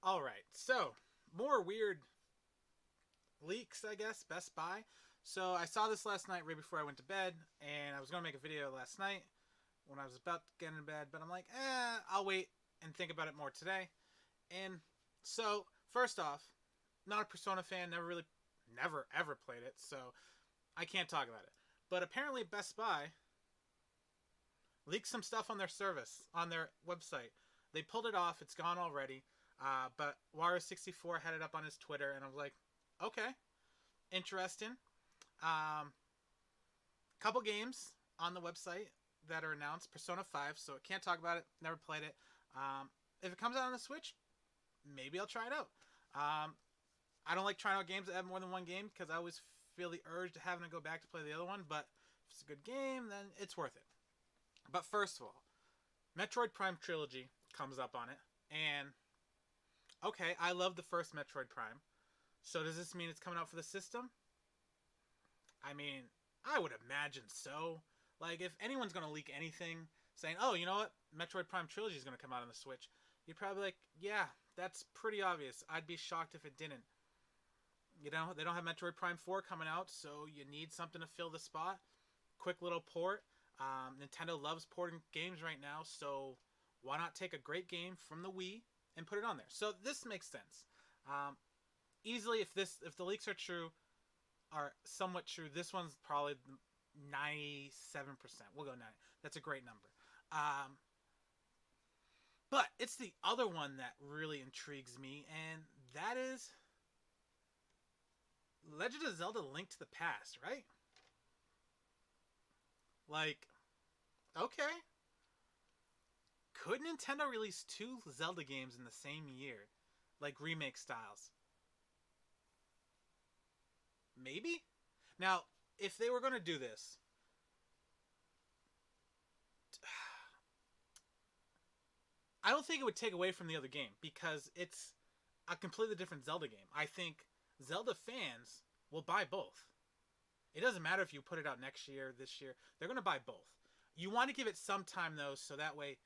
All right, so more weird leaks, I guess. Best Buy. So I saw this last night right before I went to bed, and I was gonna make a video last night when I was about to get in bed, but I'm like, I'll wait and think about it more today. And so first off, not a Persona fan. Never ever played it, so I can't talk about it. But apparently, Best Buy leaked some stuff on their service on their website. They pulled it off. It's gone already. But Wario64 had it up on his Twitter, and I was like, okay, interesting. Um, Couple games on the website that are announced. Persona 5, so I can't talk about it. Never played it. If it comes out on the Switch, maybe I'll try it out. Um, I don't like trying out games that have more than one game because I always feel the urge to having to go back to play the other one. But if it's a good game, then it's worth it. But first of all, Metroid Prime Trilogy comes up on it, and okay, I love the first Metroid Prime. So does this mean it's coming out for the system? I mean, I would imagine so. Like, if anyone's going to leak anything saying, oh, you know what? Metroid Prime Trilogy is going to come out on the Switch, you'd probably be like, yeah, that's pretty obvious. I'd be shocked if it didn't. You know, they don't have Metroid Prime 4 coming out, so you need something to fill the spot. Quick little port. Nintendo loves porting games right now, so why not take a great game from the Wii and put it on there? So this makes sense. Um, Easily, if the leaks are somewhat true, this one's probably 97%. We'll go 90. That's a great number. Um, but it's the other one that really intrigues me, and that is Legend of Zelda: Link to the Past, right? Like, okay, could Nintendo release two Zelda games in the same year, like remake styles? Maybe. Now, if they were going to do this, I don't think it would take away from the other game because it's a completely different Zelda game. I think Zelda fans will buy both. It doesn't matter if you put it out next year, this year. They're going to buy both. You want to give it some time though, so that way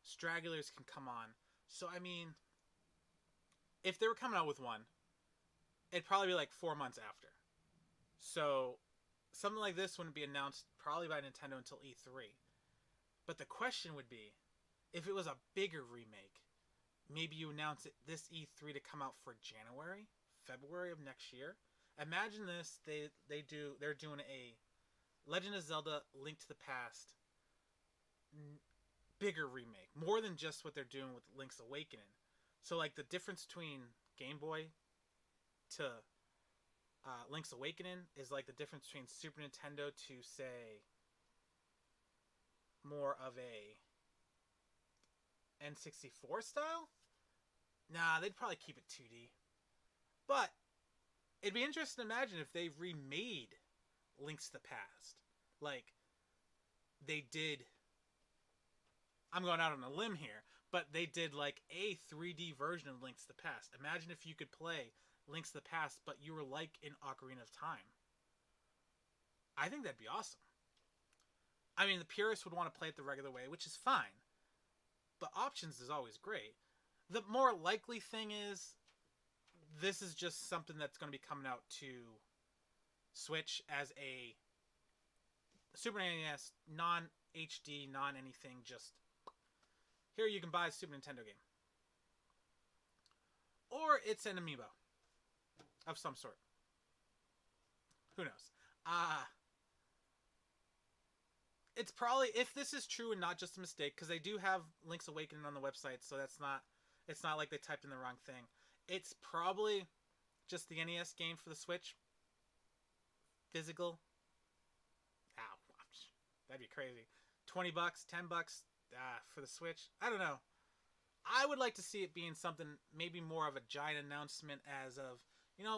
stragglers can come on. So I mean, if they were coming out with one, it'd probably be like 4 months after. So something like this wouldn't be announced probably by Nintendo until E3. But the question would be, if it was a bigger remake, maybe you announce it this E3 to come out for January, February of next year. Imagine this: they're doing a Legend of Zelda: Link to the Past bigger remake, more than just what they're doing with Link's Awakening. So like the difference between Game Boy to Link's Awakening is like the difference between Super Nintendo to say more of a N64 style. Nah, they'd probably keep it 2D. But it'd be interesting to imagine if they remade Links to the Past. Like they did. I'm going out on a limb here, but they did like a 3D version of Links to the Past. Imagine if you could play Links to the Past, but you were like in Ocarina of Time. I think that'd be awesome. I mean, the purists would want to play it the regular way, which is fine, but options is always great. The more likely thing is this is just something that's going to be coming out to Switch as a Super NES non HD, non anything, just here you can buy a Super Nintendo game. Or it's an amiibo of some sort. Who knows? It's probably, if this is true and not just a mistake, because they do have Link's Awakening on the website, so it's not like they typed in the wrong thing. It's probably just the NES game for the Switch. Physical. Ow. That'd be crazy. $20, $10 for the Switch. I don't know. I would like to see it being something, maybe more of a giant announcement as of,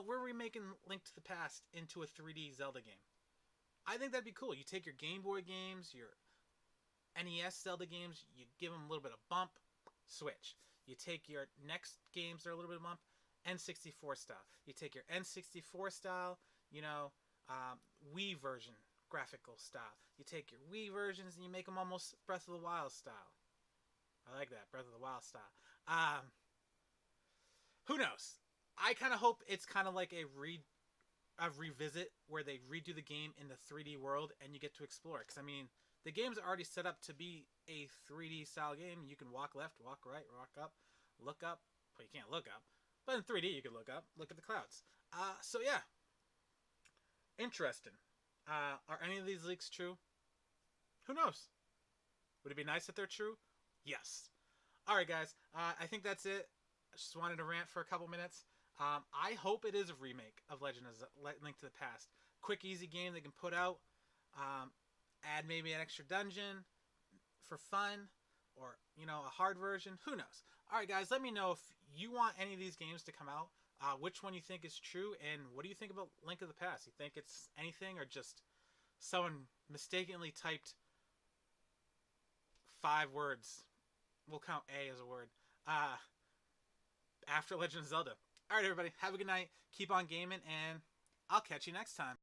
we're remaking Link to the Past into a 3D Zelda game. I think that'd be cool. You take your Game Boy games, your NES Zelda games, you give them a little bit of bump, Switch. You take your next games that are a little bit of bump, N64 style. You take your N64 style, Wii version graphical style. You take your Wii versions and you make them almost Breath of the Wild style. I like that, Breath of the Wild style. Who knows? I kind of hope it's kind of like a revisit where they redo the game in the 3D world and you get to explore. Because I mean, the game's already set up to be a 3D style game. You can walk left, walk right, walk up, look up. Well, you can't look up, but in 3D you can look up, look at the clouds. So yeah, interesting. Are any of these leaks true? Who knows? Would it be nice if they're true? Yes. All right, guys. I think that's it. I just wanted to rant for a couple minutes. I hope it is a remake of Legend of Link to the Past. Quick, easy game they can put out. Add maybe an extra dungeon for fun, or a hard version. Who knows? All right, guys. Let me know if you want any of these games to come out. Which one you think is true, and what do you think about Link of the Past? You think it's anything, or just someone mistakenly typed 5 words? We'll count A as a word. After Legend of Zelda. All right, everybody. Have a good night. Keep on gaming, and I'll catch you next time.